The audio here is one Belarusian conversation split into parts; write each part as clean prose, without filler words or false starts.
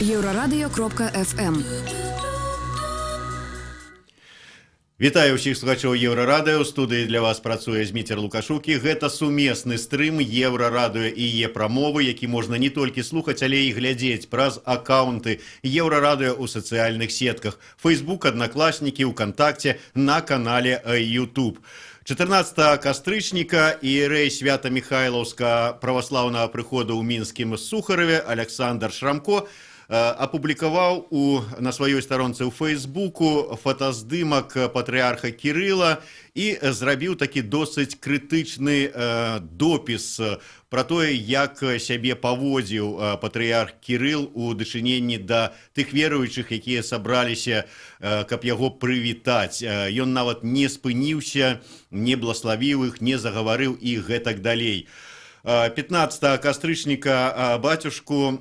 Еврорадио.FM. Вітаю ўсіх слухачоў Еўрарадыё. У студыі для вас працуе Зміцер Лукашукі. Гэта сумесны стрым Еўрарадыё і Е-прамовы, які можна не толькі слухаць, але і глядзець праз акаунты Еўрарадыё ў сацыяльных сетках: Facebook, Аднакласнікі, УКонтакце, на канале YouTube. 14 кастрычніка іерэй Свята-Міхайлаўска праваслаўнага прыходу ў мінскім Сухараве Александр Шрамко апублікаваў на сваёй старонцы ў Фейсбуку фотаздымак патрыарха Кірыла і зрабіў такі досыць крытычны допіс пра тое, як сябе паводзіў патрыарх Кірыл у дачыненні да тых веруючых, якія сабраліся, каб яго прывітаць. Ён нават не спыніўся, не блаславіў іх, не загаварыў і гэтак далей. 15 кастрычніка бацюшку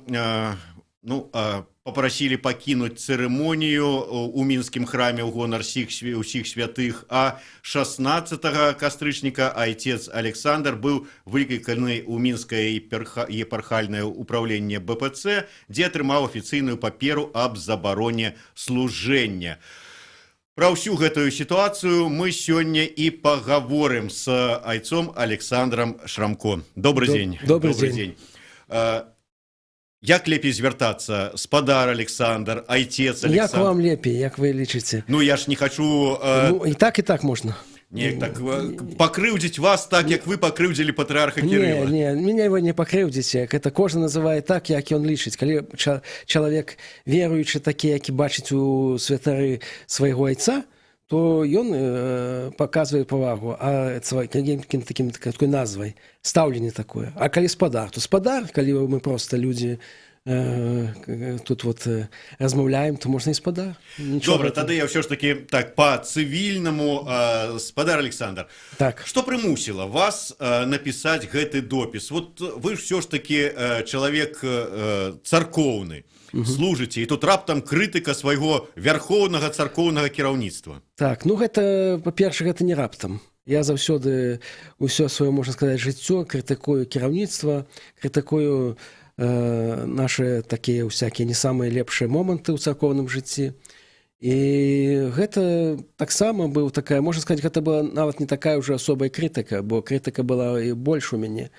попросили покинуть церемонию у мінскім храме ў гонар усіх святых, а 16 кастрычніка отец Александр был выкликаны у Мінскае епархальнае управленне БПЦ, дзе атрымаў афіцыйную паперу аб забароне служэння. Пра ўсю гэтую сітуацыю мы сёння і пагаворым з айцом Александром Шрамко. Добрый день. Добрый день. Як лепей звяртацца? Спадар Александр, айцец Александр? Як вам лепей, як вы лічыце? Ну, я ж не хочу... і так можна. Не, так пакрыўдзіць вас так, як вы пакрыўдзілі патрыарха Кірыла. Не, меня его не пакрыўдзіць. Это кожны называе так, як ён лічыць. Калі чалавек веруючы такі, які бачыць у святары свайго айца, то ён паказвае павагу, такой назвай, стаўленне такое. А калі спадар, то спадар, калі мы проста людзі тут вот размаўляем, то можна і спадар. Добра, тады я ўсё ж такі так па-цывільнаму. Спадар Александр, так. Што прымусіла вас напісаць гэты допіс? Вот вы ж ўсё ж такі чалавек царкоўны, служыце, і тут раптам крытыка свайго вярхоўнага царкоўнага кіраўніцтва. Так, ну гэта, па-першае, гэта не раптам. Я заўсёды ўсё сваё, можна сказаць, жыццё крытыкую кіраўніцтва, крытыкую наши такія ўсякія не самыя лепшыя моманты ў царкоўным жыцці. І гэта таксама быў такая, можна сказаць, гэта была нават не такая ўжо асобая крытыка, бо крытыка была і больш у мяне.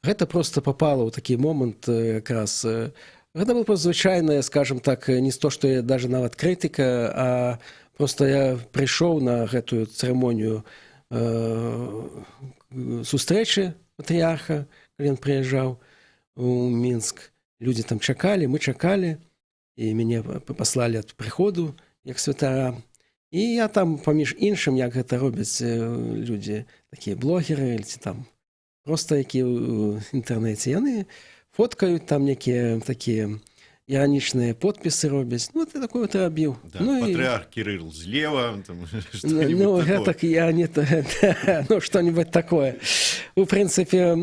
Гэта проста попала ў такі момант якраз. Гэта было просто звычайная, скажем так, не то, што я даже нават крытыка, а просто я прыйшоў на гэтую церемонію сустрэчы патрыарха, калі ён прыязджаў у Мінск. Людзі там чакалі, мы чакалі, і мяне паслалі ад прыходу як святара. І я там, паміж іншым, як гэта робяць людзі, такія блогеры, ці там проста якія ў інтэрнэце, яны фоткаюць там некія такія іранічныя подпісы робяць. Ну, ты такое вот рабіў. Да, патрыарх Кірыл злева, там што-нибудь такое. Так я не... Ну, что-нибудь такое. У прынцыпе,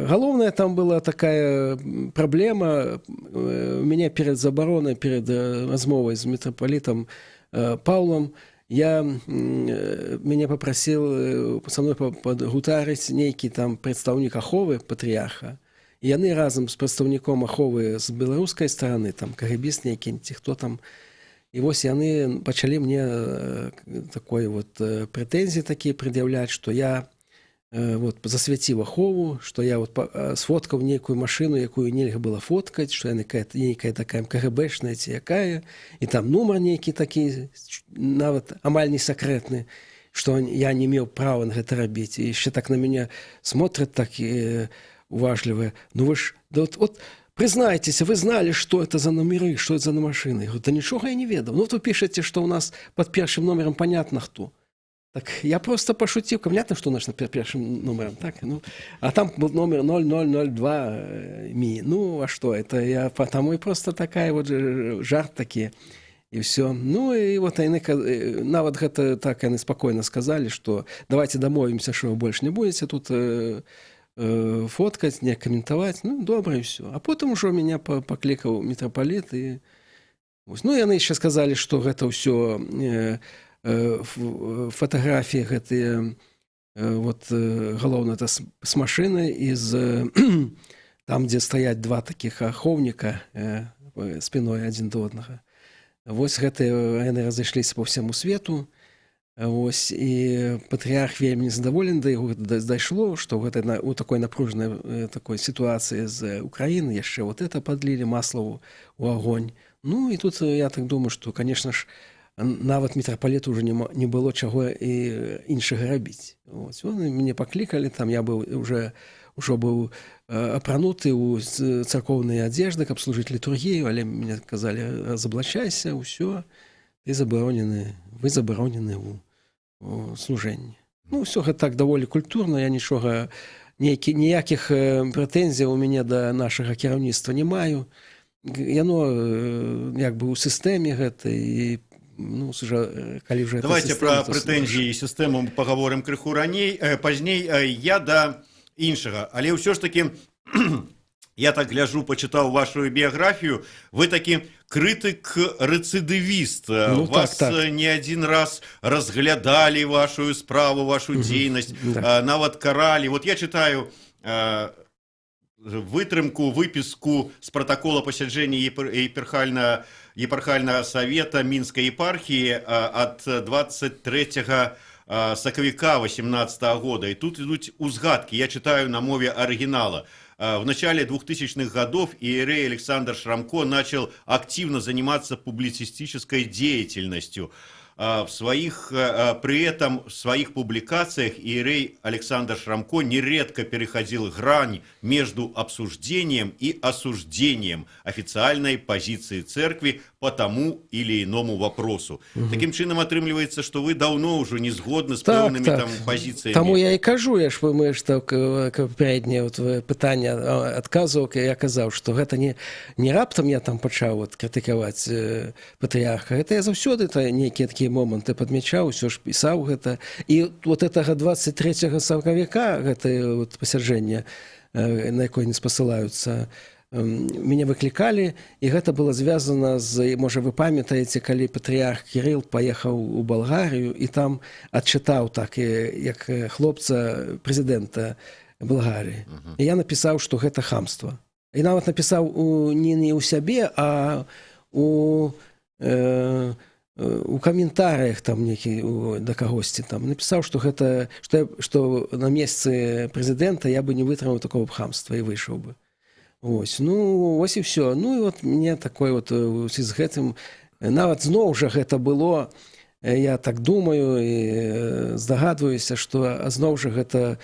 галоўная там была такая праблема. У мяне перад забаронай, перад размовай з мітрапалітам Паўлам, мяне папрасіў са мной падгутарыць нейкі там прадстаўнік аховы патрыярха. І яны разам з прадстаўніком аховы з беларускай стараны, там кагебіст нейкі, ці хто там. І вось яны пачалі мне такой вот прэтэнзіі такія прад'яўляць, што я засвяціў ахову, што я сфоткаў нейкую машыну, якую нельга было фоткаць, што яна нейкая такая КГБшная ці якая, і там нумар нейкі такі, нават амаль не сакрэтны, што я не меў права на гэта рабіць. І яшчэ так на мяне смотрят так уважлівыя. Ну вы ж, вот признайтеся, вы знали, что это за номеры, что это за машины. Я говорю, да нічога я не ведаў. Ну, вы пишете, что у нас под першым номером понятно хто. Так я просто пошутил, понятно, что у нас под першым номером, так? Ну, а там был номер 0002 МИ. Ну, а что, это я потому и просто такая вот жарт такие, и все. Ну, и вот они, нават гэта так, они спокойно сказали, что давайте домовимся, что вы больше не будете тут фоткать, не комментовать. Ну, добре, и все. А потом уже меня покликал митрополит, и... Ну, и они еще сказали, что это все... фотаграфіі гэтыя вот галоўна это с машины і з там, дзе стаяць два такіх ахоўніка спіной адзін да аднага. Вось гэтыя яны разышліся па ўсяму свету. Вось, і патрыарх вельмі незадаволены, да яго дайшло, што у такой напружанай такой сітуацыі з Украіны яшчэ вот это падлілі масла ў агонь. Ну і тут я так думаю, што, конечно ж, нават мітрапаліту уже не было чаго і іншага рабіць. Мяне паклікалі, там я быў ўжо быў апрануты ў царкоўныя адзежды, каб служыць літургію, але мне казалі, разаблачайся, ўсё, вы забаронены ў служэнні. Ну, ўсё гэта так даволі культурна, я нічога, ніякіх прэтэнзій у мяне да нашага кіраўніцтва не маю. Яно як бы ў сістэме гэта і калі вже давайте про прэтэнзіі і сістэму паговорым крыху пазней. Я да іншага, але ўсё ж таки я так гляжу, пачытаў вашу біяграфію, вы такі крытык-рэцыдывіст. Вас не адзін раз разглядалі вашу справу, вашу дзейнасць, нават каралі. Вот я читаю выпіску з протокола пасяджэння епархальнага совета Мінскай епархіі ад 23 сакавіка 18 года. И тут идут узгадки, я читаю на мове оригинала. В начале 2000-х годов иерей Александр Шрамко начал активно заниматься публицистической деятельностью. При этом в своих публикациях иерей Александр Шрамко нередко переходил грань между обсуждением и осуждением официальной позиции церкви по тому или иному вопросу. Таким чином атрымліваецца, что вы давно уже не згодны с пэўнымі там позициями. Тому я и кажу, мы что переднее пытанне адказваў, я казаў, что гэта не раптам я там пачаў крытыкаваць патрыарха. Гэта я заўсёды нейкія такія моманты падмячаў, усё ж пісаў гэта. І вот гэтага 23 сакавіка, гэта пасяджэнне, на якое не спасылаюцца, мяне выклікалі, і гэта было звязана з, можа, вы памятаеце, калі патрыарх Кірыл паехаў у Балгарію і там адчытаў так, як хлопца прэзідэнта Балгарыі. І я напісаў, што гэта хамства. І нават напісаў не ў сябе, а у каментарыях там да кагосьці там напісаў, што гэта, што на месцы прэзідэнта я бы не вытрымаў такого хамства і выйшаў бы. Вось і все. Ну і вот мне такой вот з гэтым, нават зноў жа гэта было, я так думаю і здагадваюся, што зноў жа гэта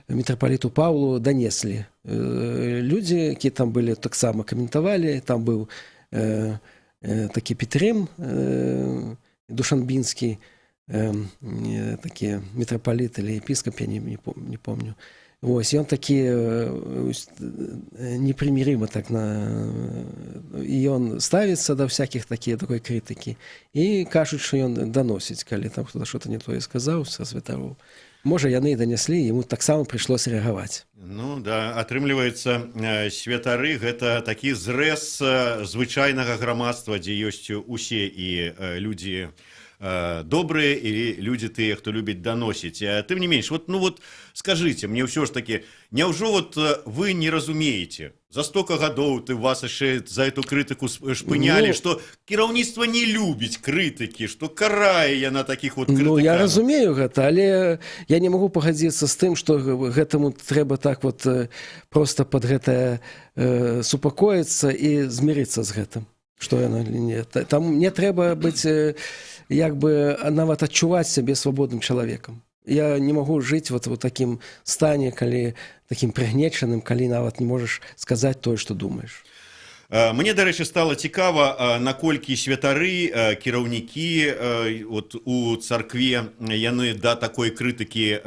мітрапаліту Паўлу данеслі. Людзі, які там былі, таксама каментавалі, там быў такі Петрым Душанбінскі, такі мітрапаліт или епіскап, я не помню. Вось, ён такі непрымірыма так і ён ставіцца да всякіх такой крытыкі і кажуць, што ён даносіць, калі там хто-то что-то не тое сказаў са святароў. Можа, яны і данеслі, яму таксама прыйшлося рэагаваць. Ну да, атрымліваецца, святары гэта такі зрэз звычайнага грамадства, дзе ёсць усе і людзі добрые и люди тыя, хто любіць даносіць. Тым не менш, вот скажите мне ўсё ж таки, няўжо вот вы не разумееце, за столько гадоў вас яшчэ за эту крытыку шпынялі, што кіраўніцтва не любіць крытыкі, што карае яна такіх вот крытыкаў? Ну, я разумею гэта, але я не магу пагадзіцца з тым, што гэтаму трэба так вот просто пад гэта супакоіцца і змірыцца з гэтым. Што яна не. Там мне трэба быць як бы нават адчуваць сябе свабодным чалавекам. Я не магу жыць вот у такім стане, калі такім прыгнечаным, калі нават не можаш сказаць тое, што думаеш. Мне, дарэчы, стала цікава, наколькі святары, кіраўнікі у царкве, яны да такой крытыкі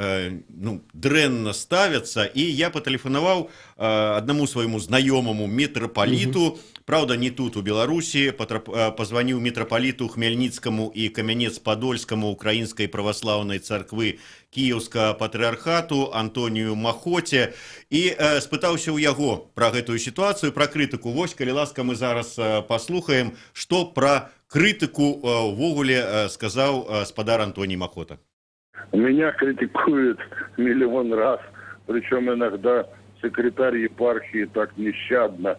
дрэнна ставяцца. І я патэлефанаваў аднаму свайму знаёмаму мітрапаліту, правда, не тут, у Беларусі, позвоніў мітрапаліту Хмельніцкаму і Камянец-Падольскаму Украінскай праваслаўнай царквы Кіеўскага патрыархату Антонію Махоце і спытаўся ў яго пра гэтую сітуацыю, пра крытыку. Вось, калі ласка, мы зараз паслухаем, што пра крытыку ўвогуле сказаў спадар Антоній Махота. Меня критикуют миллион раз, причем иногда секретарь епархии так нещадно.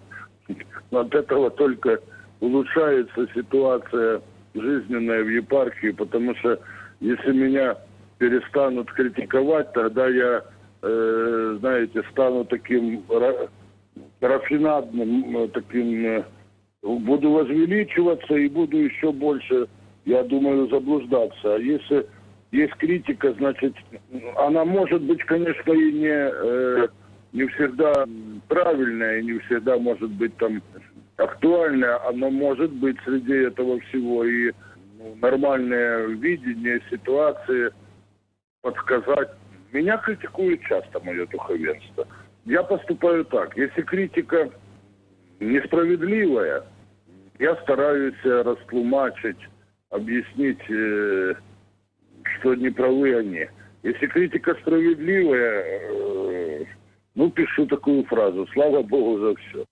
От этого только улучшается ситуация жизненная в епархии, потому что если меня перестанут критиковать, тогда я, знаете, стану таким рафинадным, таким, буду возвеличиваться и буду еще больше, я думаю, заблуждаться. А если есть критика, значит, она может быть, конечно, и не всегда правильная, и не всегда может быть там актуальная, но может быть среди этого всего и нормальное видение ситуации, подсказать. Меня критикуют часто, мое духовенство. Я поступаю так. Если критика несправедливая, я стараюсь растлумачить, объяснить, что не правы они. Если критика справедливая, пишу такую фразу: слава Богу за все.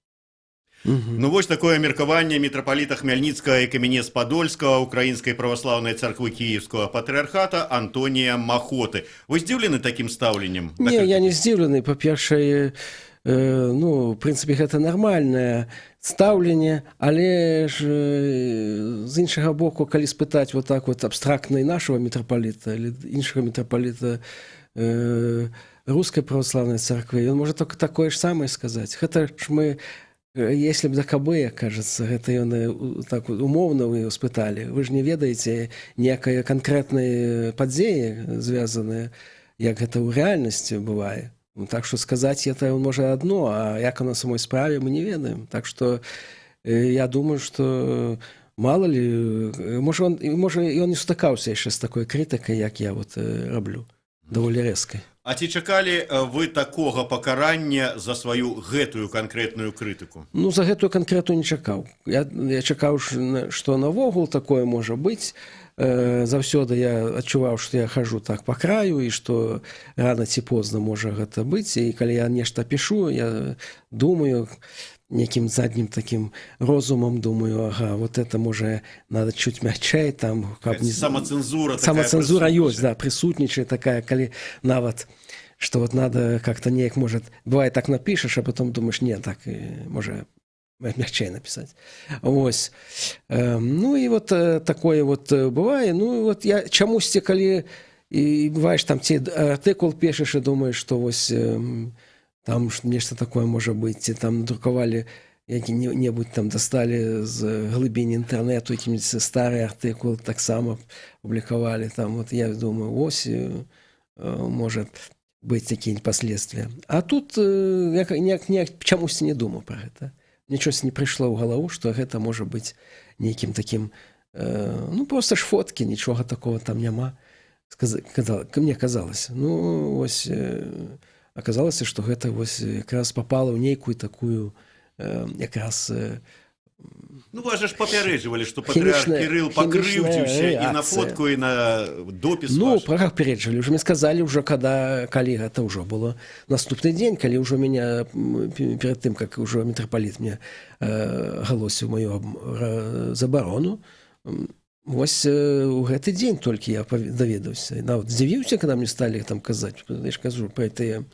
Ну вось такое меркаванне мітрапаліта Хмяльніцкага і Камянец-Падольскага Украінскай праваслаўнай царквы Кіевскага патрыархата Антонія Махоты. Вы здзіўлены такім стаўленнем? Не, я не здзіўлены. Па-першае, в прынцыпе, гэта нармальнае стаўленне, але ж з іншага боку, калі спытаць вот так вот абстрактна і нашего мітрапаліта или іншага мітрапаліта рускай праваслаўнай царквы, ён можа только такое ж самае сказаць. Гэта ж мы, если б ДКБ, кажется, гэта ён так умоўна вы спыталі. Вы ж не ведаеце некае канкрэтныя падзеі звязаныя, як гэта ў рэальнасці бывае. Так что сказаць это можа одно, а як на самой справе мы не ведаем. Так что я думаю, что мало ли, можа ён не сутыкаўся яшчэ з такой крытыкай, як я вот раблю, даволі рэзкай. А ці чакалі вы такога пакарання за сваю гэтую канкрэтную крытыку? Ну, за гэтую канкрэтную не чакаў. Я чакаў, што навогул такое можа быць. Заўсёды я адчуваў, што я хожу так па краю і што рана ці позна можа гэта быць. І калі я нешта пішу, я думаю, неким задним таким розумом, думаю, ага, вот это може надо чуть мягчэй, там, каб не... Самоцензура такая. Самоцензура ёсць, да, присутнічае такая, калі нават, что вот надо как-то неяк, может, бывает так напишешь, а потом думаешь, нет, так, може мягчэй написать. Вось. Ну, и вот такое вот бывае. Ну, вот я чамусьці, калі і бываеш, там, ці артыкул пишешь, и думаешь, что вось... там нешта такое можа быць, ці там друкавалі які-небудзь там дасталі з глыбінь інтэрнэту які-нибудь стары артыкул, таксама публікавалі там, вот я думаю, ось может быць такія последствия. А тут я чамусьці не думаю про гэта. Нічось не прыйшло ў галаву, што гэта можа быць нейкім такім, ну просто ж фоткі, нічога такого там няма. Мне казалось, ну ось аказалася, што гэта вось якраз попала ў нейкую такую якраз... Ну, вас же ж папярэджвалі, што патрыарх Кірыл пакрыўдзіўся і на фотку, і на допіс ваш. Ну, папярэджвалі. Уже мне сказалі, калі гэта ўжо было наступны дзень, калі ўжо мяне, перад тым, как ўжо мітрапаліт мне агалосіў маю забарону, вось у гэты дзень толькі я даведаўся. Нават здзівіўся, когда мне сталі там казаць. Я ж кажу про это,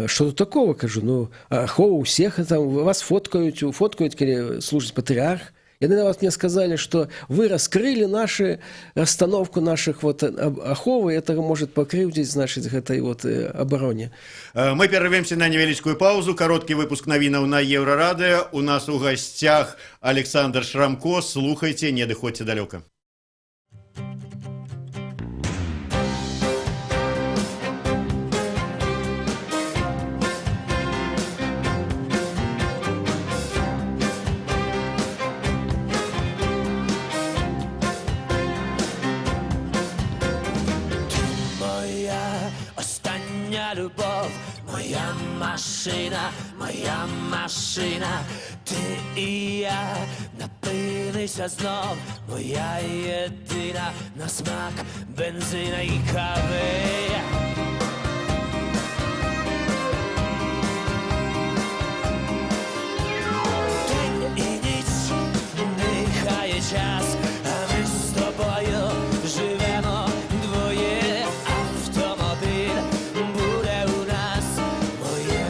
что тут такого, кажу, ну, ахоў усех там вас фоткаюць, калі служыць патрыарх. Яны нават мне сказали, что вы раскрыли нашу расстановку наших вот аховы, это может покрыўдзіць, значит, гэтай вот обороне. Мы перервемся на невеличкую паузу. Короткий выпуск новинок на Еврорадио. У нас у гостях Александр Шрамко. Слухайте, не доходьте далеко. Любов, моя машина, ти і я напилися знов, моя єдина на смак бензина і кави. День і ніч, нехай час, а ми з тобою живемо двоє. Автомобіль буде у нас, моє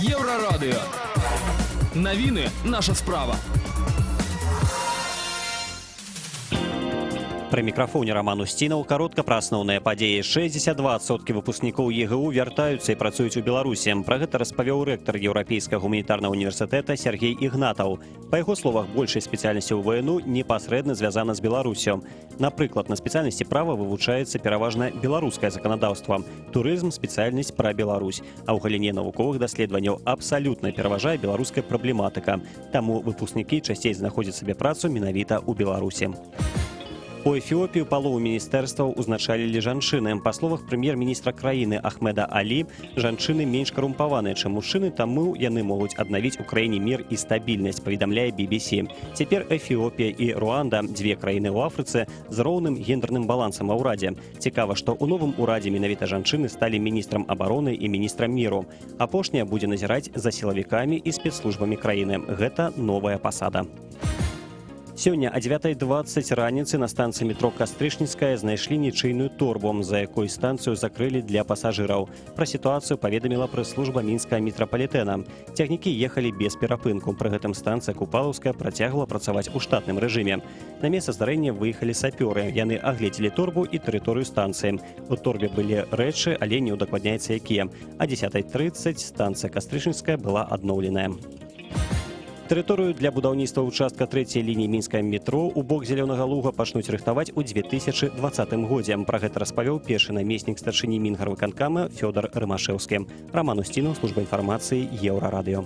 Єврорадіо. Новини – наша справа. Пры мікрафоне Роман Устінаў каротка пра асноўныя падзеі. 62% выпускнікоў ЕГУ вяртаюцца і працуюць у Беларусі. Пра гэта распавёў рэктар Еўрапейскага гуманітарнага універсітэта Сергей Ігнатаў. Па яго словах, большасць спецыяльнасцяў ВНУ непасрэдна звязана з Беларусю. Напрыклад, на спецыяльнасці права вывучаецца пераважна беларускае заканадаўства. Турызм – спецыяльнасць пра Беларусь. А ў галіне навуковых даследаванняў абсалютна пераважае беларуская праблематыка. Таму выпускнікі часцей знаходзяць сабе працу менавіта ў Беларусі. У Эфіопію палову міністэрстваў узначалілі жанчыны. Па словах прэм'ер-міністра краіны Ахмеда Алі, жанчыны менш карумпаваныя, чым мужчыны, таму яны могуць аднавіць у краіне мір і стабільнасць, паведамляе BBC. Цяпер Эфіопія і Руанда, дзве краіны ў Афрыцы, з роўным гендерным балансам ва ўрадзе. Цікава, што ў новым урадзе менавіта жанчыны сталі міністрам абароны і міністрам міру. Апошняя будзе назіраць за сілавікамі і спецслужбамі краіны. Гэта новая пасада. Сёння о 9:20 раніцы на станцыі метро Кастрычніцкая знайшлі нічыйную торбу, за якой станцыю закрылі для пасажыраў. Пра сітуацыю паведаміла прэс-служба мінскага метрапалітэна. Цягнікі ехалі без перапынку. Пры гэтым станцыя Купалаўская працягвала працаваць у штатным рэжыме. На месца здарэння выехалі сапёры. Яны агледзелі торбу і тэрыторыю станцыі. У торбе былі рэчы, але не ўдакладняецца якія. А 10:30 станцыя Кастрычніцкая была адноўленая. Тэрыторыю для будаўніцтва ўчастка 3-й лініі мінскага метро у бок Зялёнага луга пачнуць рыхтаваць у 2020 годзе. Пра гэта распавёў першы намеснік старшыні Мінгарвыканкама Фёдор Рымашэўскі. Роман Устінаў, служба інфармацыі, Еўрарадыё.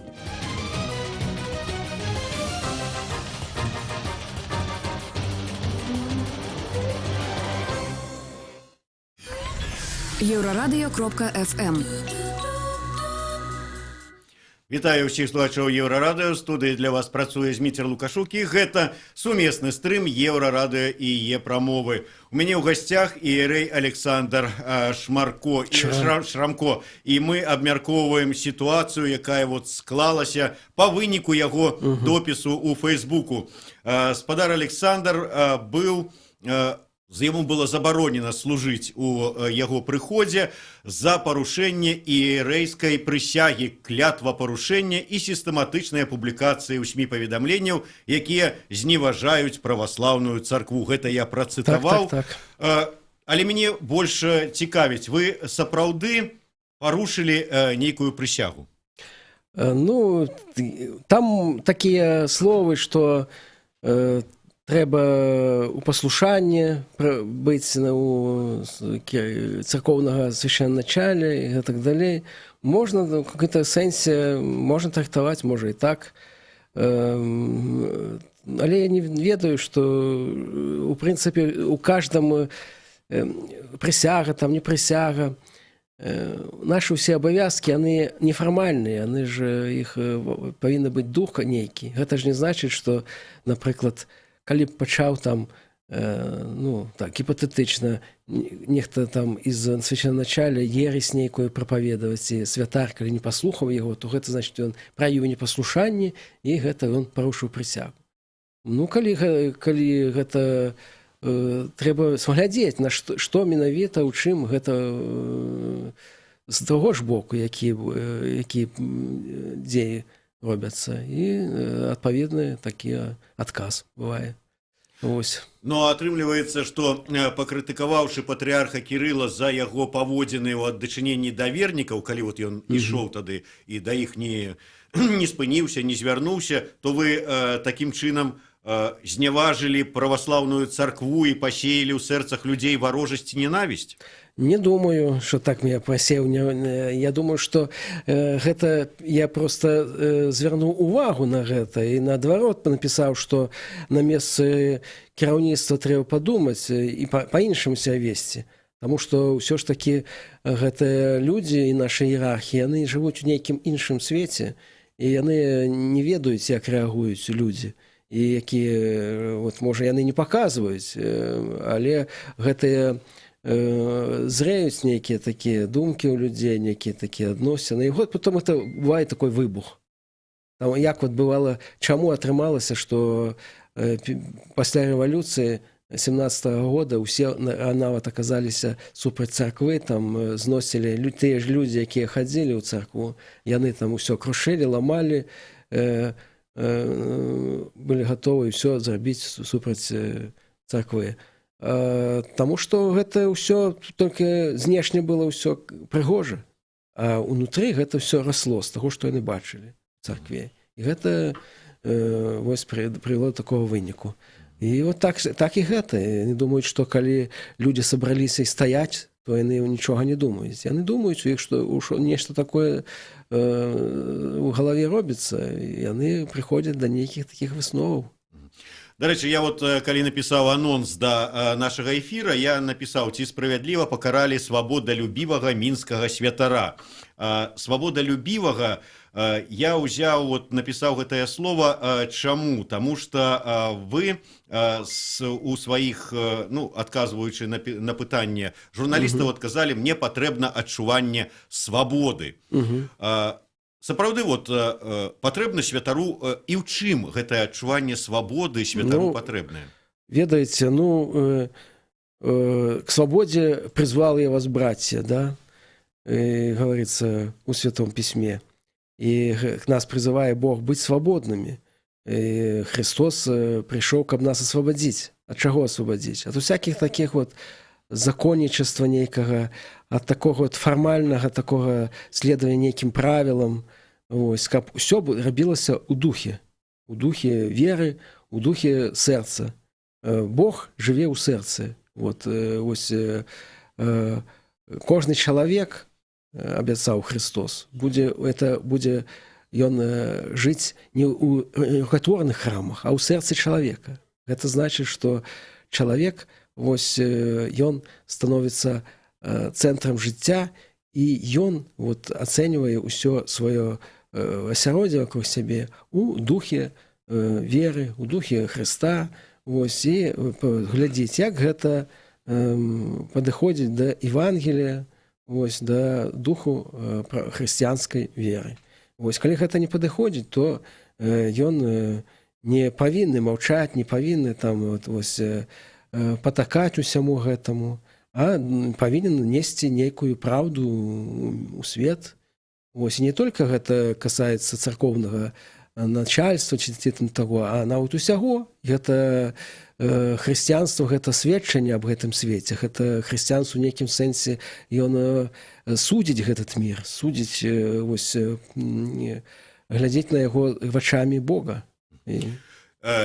Еврорадио.FM. Вітаю ўсіх слухачоў Еўрарадыё. Студыі для вас працуе Зміцер Лукашук, і гэта сумесны стрым Еўрарадыё і Е-прамовы. У мяне ў гасцях іерэй Александр Шмарко і Шрамко, і мы абмяркоўваем сітуацыю, якая склалася па выніку яго допісу ў Фейсбуку. Спадар Александр быў... Яму было забаронена служыць у яго прыходзе за парушэнне іерэйскай прысягі, клятва парушэння і сістэматычныя публікацыі ў СМІ паведамленняў, якія зневажаюць праваслаўную царкву. Гэта я працытаваў. Так. Але мяне больш цікавіць, вы сапраўды парушылі нейкую прысягу? Ну, там такія словы, што... Трэба у паслушанні быць у царкоўнага свяшчэнначаля і так далей. Можна в каком-то сэнсе, можна трактаваць, можа і так. Але я не ведаю, што у прынцыпе у каждому прысяга, там не прысяга. Нашы ўсе абавязкі, яны нефармальныя, яны ж іх павінны быць дух нейкі. Гэта ж не значыць, што, напрыклад, калі б пачаў там, ну, так, гіпатэтычна, нехта там из священначаля ересь нейкую прапаведаваць, і святар, калі не паслухаў яго, то гэта значыць, ён праявіў непаслушанне, і гэта ён парушыў прысягу. Ну, калі гэта трэба спаглядзець, на што менавіта, у чым гэта з таго ж боку, які дзеі робяцца, і адпаведны такі адказ бывае. Ось. Ну, атрымліваецца, што пакрытыкаваўшы патрыарха Кірыла за яго паводзіны ў аддачыненні да вернікаў, калі ён ішоў тады і да іх не спыніўся, не звярнуўся, то вы такім чынам зняважылі праваслаўную царкву і пасеялі ў сэрцах людзей варожасць і ненавісць? Не думаю, что так меня просеў. Я думаю, что гэта я просто звярнуў увагу на гэта і наадварот напісаў, што на месцы кіраўніцтва трэба падумаць і па-іншаму себя весці. Таму што ўсё ж такі гэтыя людзі і наша іерархія, яны жывуць у нейкім іншым свеце, і яны не ведаюць, як рэагуюць людзі. І якія, можа, яны не паказваюць, але гэтыя зреюць нейкія такія думкі ў людзей, нейкія такія адносіны. І потом это бывае такой выбух. Там, як бывала, чаму атрымалася, што пасля рэвалюцыі 17-го года усе нават аказаліся супраць царквы, там зносілі тыя ж людзі, якія хадзілі ў царкву, яны там усё крушылі, ламалі, былі гатовы ўсё зрабіць супраць царквы. Таму што гэта ўсё толькі знешне было ўсё прыгожа, а ўнутры гэта ўсё расло з таго, што яны бачылі ў царкве. І гэта вось прывяло да такого выніку. І вот так і гэта. Яны думаюць, што калі людзі сабраліся і стаяць, то яны нічога не думаюць. Яны думаюць, у іх што нешта такое у галаве робіцца, і яны прыходзяць да нейкіх такіх высноваў. Дарэчы, я вот калі напісаў анонс да нашага эфіра, я напісаў, ці справядліва пакаралі свабодалюбівага мінскага святара. Свабодалюбівага я ўзяў, вот напісаў гэтае слово, чаму? Таму што вы у сваіх, ну, адказваючы на пытанне журналістаў, адказалі, мне патрэбна адчуванне свабоды. Сапраўды, вот, патрэбна святару, і ў чым гэтае адчуванне свабоды святару патрэбнае? Ведаеце, к свободе призвал я вас, братья, да, и говорится у Святом Письме. И нас призывает Бог быть свободными. И Христос пришел, чтобы нас освободить. От чего освободить? От всяких таких вот законничества некого, от такого вот формального такого следования неким правилам. Ось, каб все робилося у духе веры, у духе сердца. Бог живе у сердце. Вот, ось, кожный человек, обяцаў Христос, будзе ён жыць не ў рукотворных храмах, а ў сэрцы чалавека. Гэта значыць, што чалавек, вось, ён становіцца цэнтрам жыцця, і ён вот ацэньвае ўсё сваё асяроддзе вакол сябе у духе веры, у духе Христа, вось, і глядзець, як гэта падыходзіць да Евангелія, вось, да духу хрысціянскай веры. Вось, калі гэта не падыходзіць, то ён не павінны маўчаць, не павінны там, вот, вось, патакаць усяму гэтаму, а павінен несці нейкую праўду у свет. Вось, і не толькі гэта касаецца царкоўнага начальства ці таго, а нават усяго. Гэта хрысціянства, гэта сведчанне аб гэтым свеце, гэта хрысціянство у нейкім сэнсе, ён судзіць гэтый мір, судзіць, вось, глядзець на яго вачамі Бога.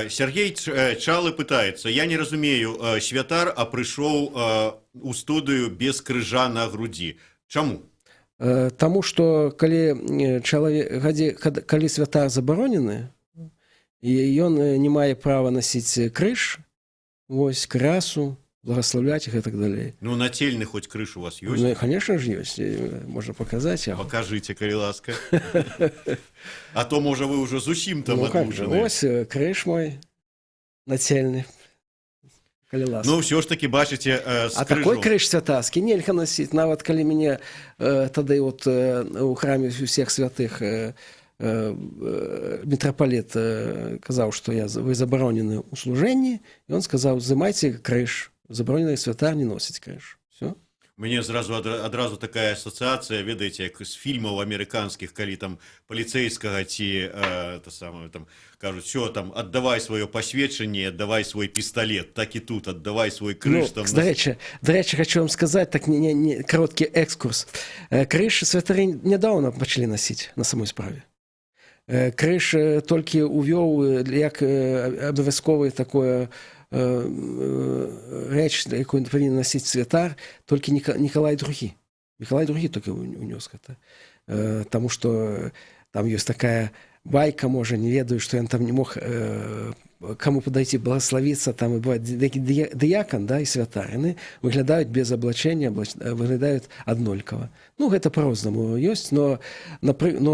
Сергей Чалы пытаецца, я не разумею, святар, а прыйшоў у студыю без крыжа на грудзі. Чаму? Таму што калі святар забаронены, і ён не мае права насіць крыж, вось, красу, благословляць их и так далее. Ну, нательный хоть крыш у вас есть? Ну, конечно же, есть. Можно показать. Покажите, коли ласка. А то, может, вы уже зусім там одлучены. Ось крыш мой нательный. Ну, все ж таки, бачите, с а такой крыш святарский нельзя носить. Нават, коли мне тогда вот у храме всех святых митрополит сказал, что вы забаронены у служении, и он сказал, взимайте крыш. Забаронены святар не носить крыш. Все. Мне адразу такая ассоциация, ведаеце, як з фільмаў амерыканскіх, калі там паліцейскага ці там кажуць, все, там, аддавай сваё пасведчанне, аддавай свой пісталет, так і тут, аддавай свой крыж. Ну, до речі, хочу вам сказать, так короткий экскурс. Крыж святары недавно пачалі носить на самой справе. Крыж толькі увёў як абавязковае такое рэч, якую павінен насіць святар, толькі Николай II. Николай II толькі унёс гэта. Таму што там ёсць такая байка, можа, не ведаю, што ён там не мог каму падайти благословіцца, там і бывае дыякан, да, і святар. Яны выглядаюць без аблачэння, выглядаюць аднолькава. Ну, гэта по-рознаму ёсць, но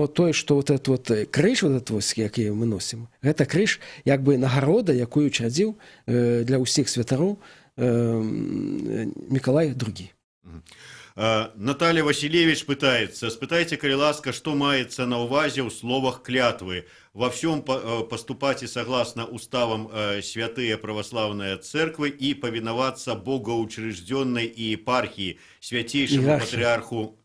тое, што вот этот вот крыж, вот этот вот, які мы носім, гэта крыж, як бы нагарода, якую учрадзіў для ўсіх святароў Миколай II. Наталья Васильевич пытается. Спытайте, коли ласка, что маецца на увазе ў словах клятвы. Во всем поступать и согласно уставам святые православные церквы и повиноваться богоучрежденной епархии, святейшему патриарху,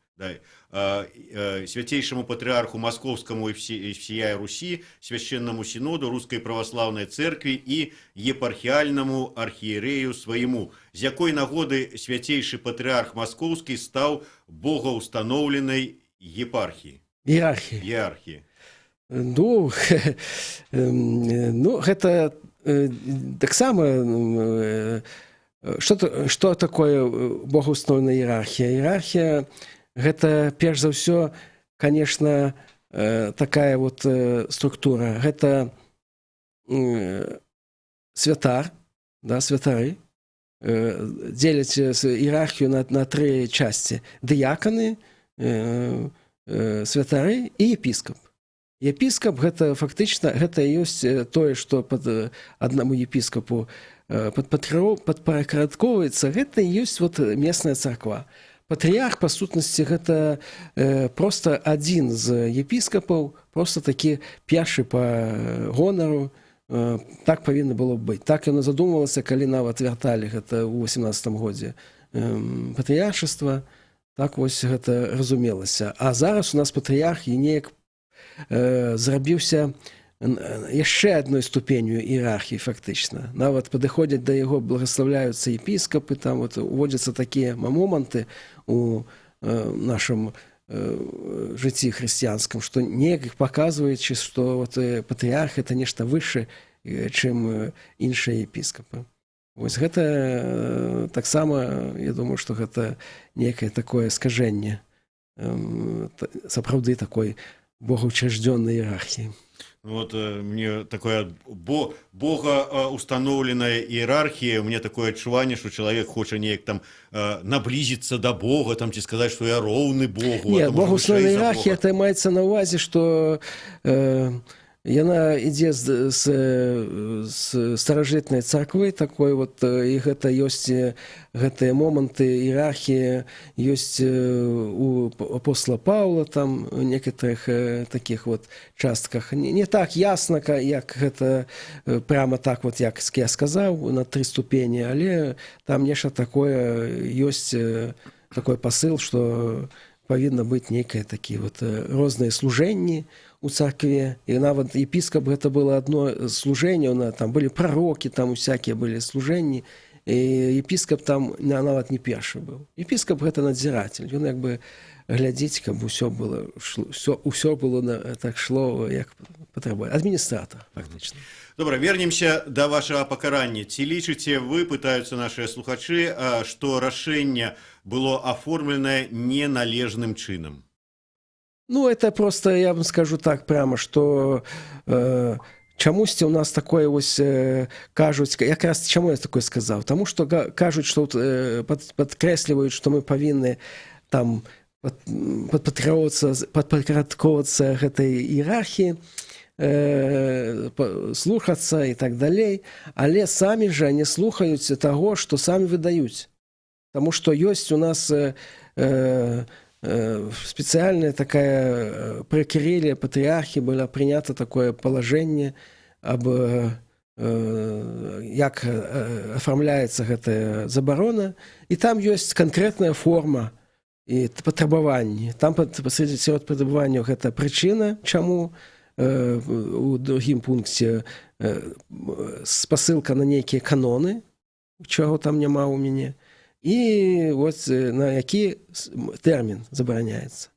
святейшему патриарху Московскому и всея Руси, священному синоду Русской православной церкви и епархиальному архиерею своему. З якой нагоды святейший патриарх Московский стал богоустановленной епархией? Иерархии. Ну, гэта таксама што такое богоустановленая іерархія? Іерархія гэта перш за ўсё, конечно, такая вот структура. Гэта святар, да, святары дзеляць іерархію на тры часті: дыяканы, святары і епіскап. Епіскап гэта фактычна гэта ёсць тое, што пад аднаму епіскапу падпарадкоўваецца, гэта ёсць вот местная царква. Патрыярх, па сутнасці, гэта проста адзін з епіскапаў, проста такі першы па гонару. Так павінна было быць. Так яно задумвалася, калі нават вярталі гэта ў 18 годзе патрыяршыства. Так вось гэта разумелася. А зараз у нас патрыярх і неяк зрабіўся яшчэ адной ступенью іерархіі фактычна. Нават падыходзяць да яго, благаслаўляюцца епіскапы, там вот уводзяцца такія моманты у нашым жыцці хрысціянскім, што неяк іх паказваючы, што вот патрыярх это нешта вышэй, чым іншыя епіскапы. Вось гэта таксама, я думаю, што гэта некае такое скажэнне сапраўды такой богоучрежденной иерархии. Вот мне такое богоустановленная иерархия, мне такое адчуванне, что человек хочет неяк там наблизиться до Бога, там, ці сказать, что я роўны Богу. Нет, богоустановленная иерархия, это маецца на увазе, что яна ідзе з старажытнай царквы такой вот, і гэта ёсць гэтыя моманты іерархіі ёсць у апостола Паўла, там у некаторых таких вот частках. Не так ясна, як гэта прямо так вот, як я сказаў, на 3 ступені, але там нешта такое ёсць, такой посыл, што павінна быць нейкае такія вот розныя служэнні у царкве, і нават епіскап гэта было одно служэнне, там былі прарокі, там усякія былі служэнні, і епіскап там нават не першы быў. Епіскап гэта надзіратель, ён як бы глядзіць, каб усё было так шло, як патрабуе. Адміністратор, фактычна. Добра, вернемся да вашага пакарання. Ці лічыце вы, пытаюцца нашыя слухачы, што рашэнне было аформленае неналежным чынам? Ну, это просто, я вам скажу так прямо, что чамусьці у нас такое вось кажуць, якраз чаму я такое сказаў? Таму што кажуць, што падкрэсліваюць, што мы павінны там падпарадкоўвацца гэтай іерархіі, слухацца і так далей, але самі жа не слухаюць таго, што самі выдаюць. Таму што ёсць у нас специальная такая при Кирилле патриархе было принято такое положение об як оформляется эта заборона, и там есть конкретная форма и потребования. Там посреди потребования это причина, чему у другим пункте спасылка на некие каноны, чего там нема у меня. І ось на які тэрмін забараняецца.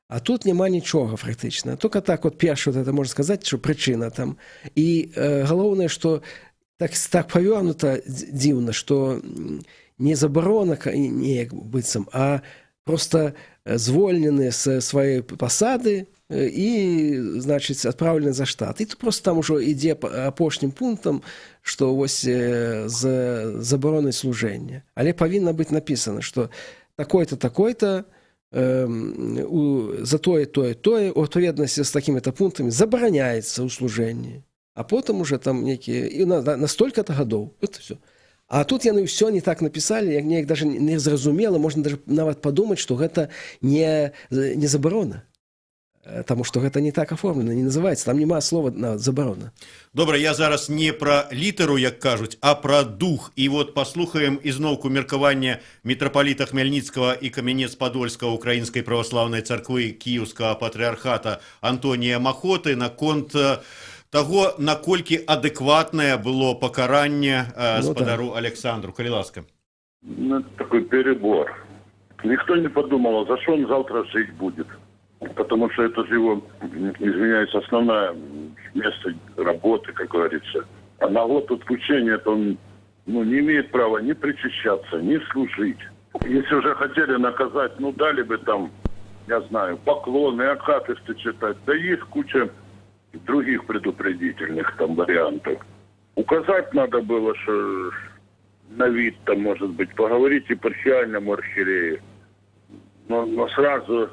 А тут няма нічога фактычна. Только так вот першы, вот это можна сказаць, што прычына там. І галоўнае, што так павернута дзіўна, што не забарона неяк быццам, а просто звольнены з сваёй пасады і, значыць, адпраўлены за штат. І тут просто там ужо ідзе апошнім пунктам, што вось з забаронай служэння. Але павінна быць напісана, што такой-то, такой-то за тое, у адпаведнасці з такімі-то пунктамі забараняецца ў служэнні. А потым уже там некія... І на столькі-то гадоў. Это все. А тут яны ўсё не так напісалі, як неяк даже не зразумела, можна даже нават падумаць, што гэта не забарона. Таму што гэта не так аформлена, не называецца, там няма слова нават забарона. Добра, я зараз не пра літару, як кажуць, а пра дух. І вот паслухаем ізноўку меркавання мітрапаліта Хмельніцкага і Камянец-Падольскага Украінскай праваслаўнай царквы Кіеўскага патрыархата Антонія Махоты наконт таго, наколькі адэкватнае было пакаранне спадару Александру. Калі ласка. Ну, это такой перебор. Никто не подумал, за что он завтра жить будет. Потому что это же его, извиняюсь, основное место работы, как говорится. А на год отпущения это он не имеет права ни причащаться, ни служить. Если уже хотели наказать, дали бы там, я знаю, поклоны, акафисты читать. Да есть куча других предупредительных там вариантов. Указать надо было, что на вид там, может быть, поговорить епархиальному архиерею. Но сразу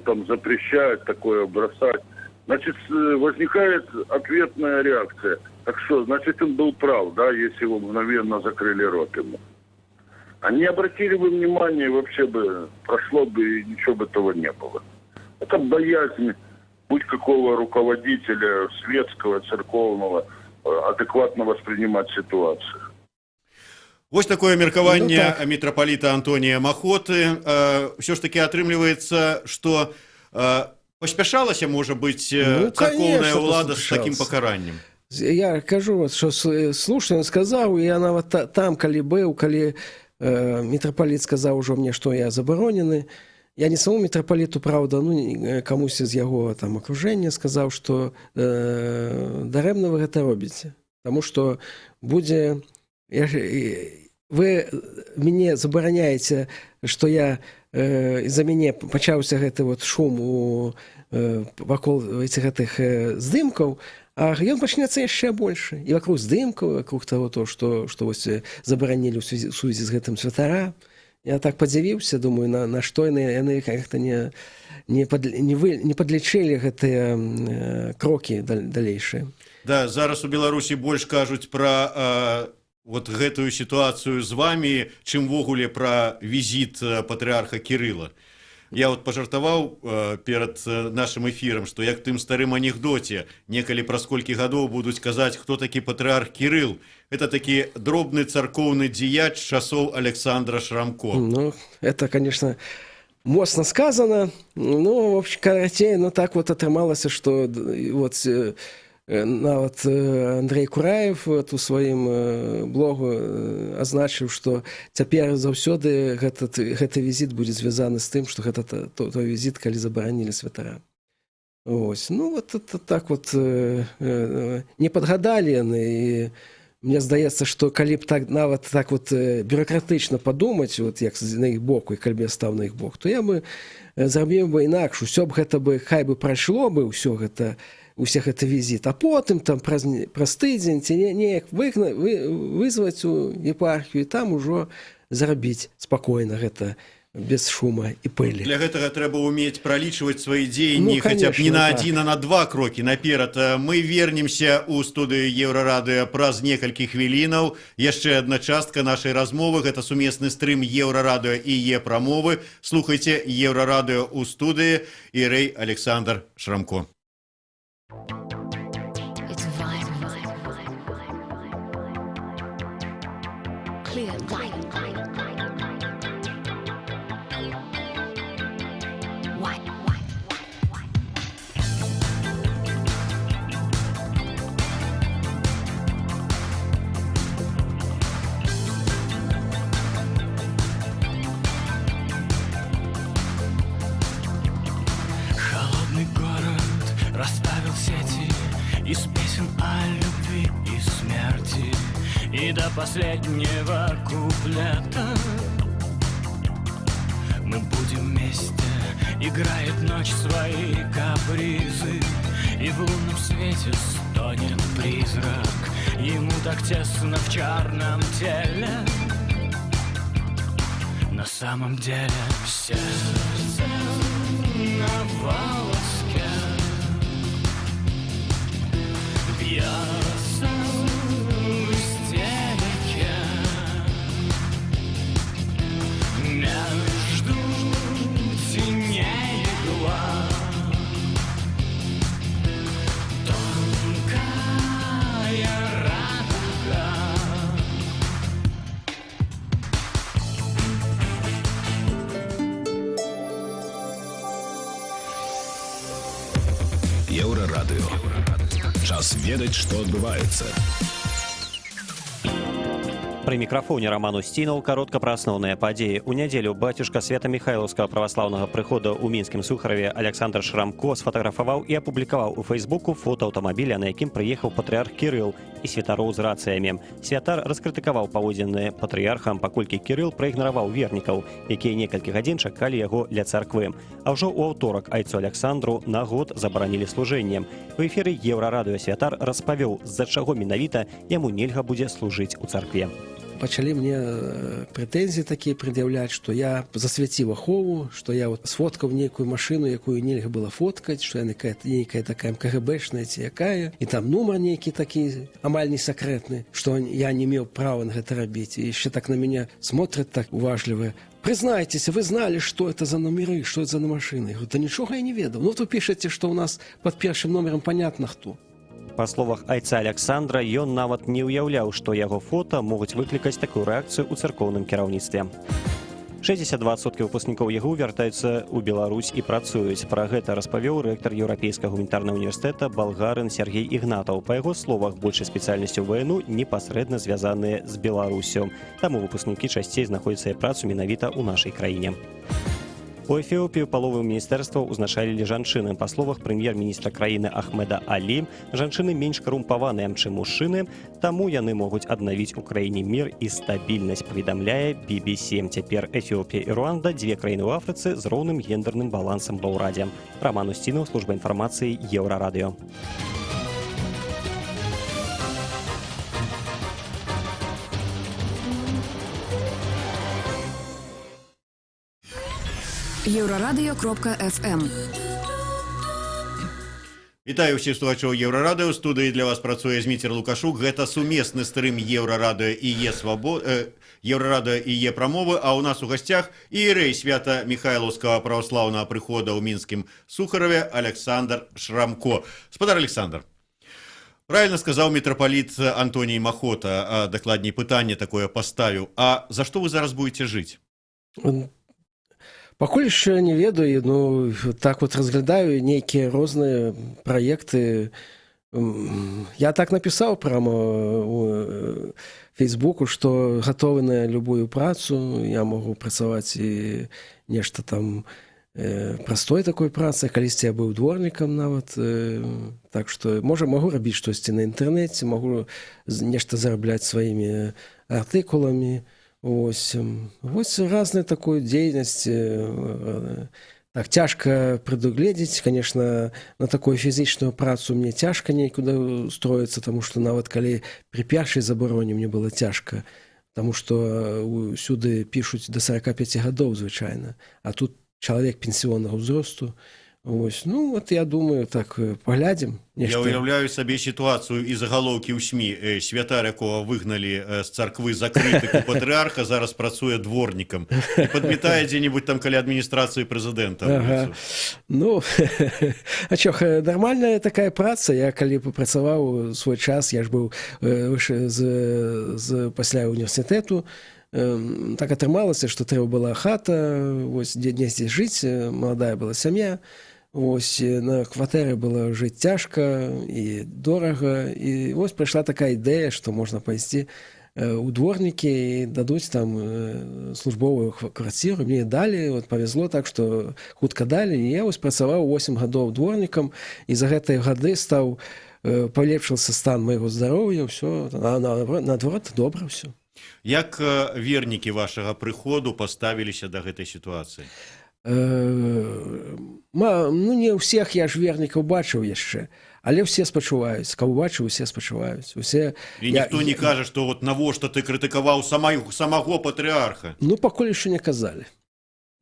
там запрещают такое бросать. Значит, возникает ответная реакция. Так что, значит, он был прав, да, если его мгновенно закрыли рот ему. А не обратили бы внимания, вообще бы прошло бы, и ничего бы этого не было. Это боязнь будь какого руководителя светского, церковного, адекватно воспринимать ситуацию. Вось такое меркаванне мітрапаліта Антонія Махоты. Ўсё ж таки атрымліваецца, што паспяшалася, можа быць, царкоўная ўлада з такім пакараннем. Я кажу, што слушна сказаў, я нават там, калі быў, калі мітрапаліт сказаў ужо мне, што я забаронены, я не самому мітрапаліту, правда, камусь з яго там акружэння сказаў, што дарэмна вы гэта робіце. Таму што будзе... Вы мяне забараняеце, што я за мяне пачаўся гэты вот шум вакол гэтых здымкаў, а ён пачнецца яшчэ больше. І вакруг здымкаў, вакруг того, што вось забаранілі ў сувязі з гэтым святара. Я так падзівіўся, думаю, на што яны як-то не падлічылі гэтыя крокі далейшыя. Да, зараз у Беларусі больш кажуць пра вот гэтую ситуацию з вами, чым ввогуле пра візіт патрыарха Кірыла. Я вот пажартаваў перад нашым эфірам, што як тым старым анекдоце, некалі праз колькі гадоў будуць казаць, хто такі патрыарх Кірыл. Это такі дробны царкоўны дзеяч часоў Александра Шрамко. Ну, это, конечно, моцна сказано. Ну, в общем, карацей, так вот атрымалася, што вот... Нават Андрей Кураев у сваім блогу азначыў, што цяпер заўсёды гэты візіт будзе звязаны з тым, што гэта той візіт, калі забаранілі святара. Ось. Ну, вот так вот не падгадалі яны. І мне здаецца, што калі б так нават так вот бюрократычна падумаць, вот як на іх боку, і калі б я стаў на іх бок, то я бы зрабіў бы інакш. Усё б гэта бы, хай бы прайшло бы ўсё гэта, усе гэты візіт, а потым там праз тыдзень ці неяк вызваць у епархію і там ужо зрабіць спакойна гэта без шума і пылі. Для гэтага трэба ўмець пралічваць свае дзеянні, хаця б не на адзін, а на два крокі наперад. Мы вернемся ў студыю Еўрарадыё праз некалькі хвілінаў. Яшчэ адна частка нашай размовы, гэта сумесны стрым Еўрарадыё і Е-прамовы. Слухайце Еўрарадыё ў студыі Ірэй Александр Шрамко. It's vital. Clear light. White. Холодный город расставил сети из песен о любви и смерти. И до последнего куплета мы будем вместе. Играет ночь свои капризы, и в лунном свете стонет призрак. Ему так тесно в черном теле. На самом деле сердце на волоске бьется в истерике. Еўрарадыё. Час ведаць, што адбываецца. Пры мікрафоне Роман Устінаў, каротка пра асноўныя падзеі. У нядзелю бацюшка Свята-Міхайлаўскага праваслаўнага прыхода ў мінскім Сухараве Александр Шрамко сфатаграфаваў і апублікаваў у Фейсбуку фота аўтамабіля, на якім прыехаў патрыарх Кірыл і святароў з рацыямі. Святар раскрытыкаваў паводзіны патрыярхам, паколькі Кірыл праігнараваў вернікаў, якія некалькі гадзін чакалі яго ля царквы. А ўжо ў аўторак айцу Александру на год забаранілі служэнне. У эфіры Еўрарадыё святар распавёў, з-за чаго менавіта яму нельга будзе служыць у царкве. Пачалі мне прэтэнзіі такія прад'яўляць, што я засвяціў ахову, што я сфоткаў нейкую машыну, якую нельга было фоткаць, што яна нейкая такая КГБшная ці якая, і там нумар нейкі такі амаль не сакрэтны, што я не меў права на гэта рабіць. І яшчэ так на мяне смотрят так уважліва. Признайтеся, вы знали, что это за номеры, что это за машины? Я говорю, да ничего я не ведал. Ну, вот вы пишете, что у нас под первым номером понятно кто. Па словах айца Александра, ён нават не ўяўляў, што яго фота могуць выклікаць такую рэакцыю ў царкоўным кіраўніцтве. 62% выпускнікоў ЕГУ вяртаюцца ў Беларусь і працуюць. Пра гэта распавёў рэктар Еўрапейскага гуманітарнага універсітэта балгарын Сергей Ігнатаў. Па яго словах, большай спецыяльнасцю ВНУ непасрэдна звязаныя з Беларусю. Таму выпускнікі часцей знаходзяць сваю працу менавіта ў нашай краіне. У Эфіопію палову міністэрстваў узначалілі жанчыны. Па словах прэм'ер-міністра краіны Ахмеда Алі, жанчыны менш карумпаваныя, чым мужчыны, таму яны могуць аднавіць у краіне мір і стабільнасць, паведамляе BBC. Цяпер Эфіопія і Руанда – дзве краіны ў Афрыцы з роўным гендерным балансам ва ўрадзе. Роман Устінаў, служба інфармацыі, Еўрарадыё. Еўрарадыё.фм. Вітаю ўсіх слухачоў Еўрарадыё. У студыі для вас працуе Зміцер Лукашук. Гэта сумесны стрым Еўрарадыё і Еўрарадыё і Е-прамовы, а ў нас у гасцях іерэй Свята-Міхайлаўскага праваслаўнага прыхода ў мінскім Сухараве Александр Шрамко. Спадар Александр, правильно сказаў мітрапаліт Антоній Махота, дакладней пытанне такое паставіў. А за што вы зараз будете жыць? Пакуль яшчэ не ведаю, ну, так вот разглядаю нейкія розныя праекты. Я так напісаў прямо у Фейсбуку, што гатовы на любую працу, я могу працаваць і нешта там простой такой працы, калісьці я быў дворнікам нават, так што магу рабіць штосьці на інтэрнэце, магу нешта зарабляць сваімі артыкуламі. Вось разную такую дзейнасць. Так, цяжка прадугледзець, конечно, на такую фізічную працу мне цяжка нейкуды устроіцца, таму што нават калі пры першай забароне мне было цяжка, таму што ўсюды пішуць да 45 гадоў звычайна, а тут чалавек пенсіоннага ўзросту. Ось, ну, вот я думаю, так, паглядзім. Я уяўляю сабе сітуацыю і загалоўкі ў СМІ. Святар, якога выгналі з царквы за крытыку патрыарха, зараз працуе дворнікам і падмятае дзе-небудзь там каля адміністрацыі прэзідэнта. Ага. Ну, а чё, нармальная такая праца. Я калі папрацаваў свой час, я ж быў пасля універсітэту, так атрымалася, што трэба была хата, дзе жыць, маладая была сям'я, на кватэры было жыць цяжка і дорага, і вось прыйшла такая ідэя, што можна пайсці у дворнікі і дадуць там службовую кватэру. Мне далі, павезло так, што хутка далі, і я працаваў 8 гадоў дворнікам, і за гэтыя гады палепшыўся стан майго здароўя, ўсё, наадварот, добра ўсё. Як вернікі вашага прыходу паставіліся да гэтай сітуацыі? Ну, не ўсіх я ж вернікаў бачыў яшчэ, але ўсе спачуваюць. Каб бачыў, усе спачуваюць. І ніхто не кажа, што навошта ты крытыкаваў самого патрыарха? Ну, пакуль яшчэ не казалі.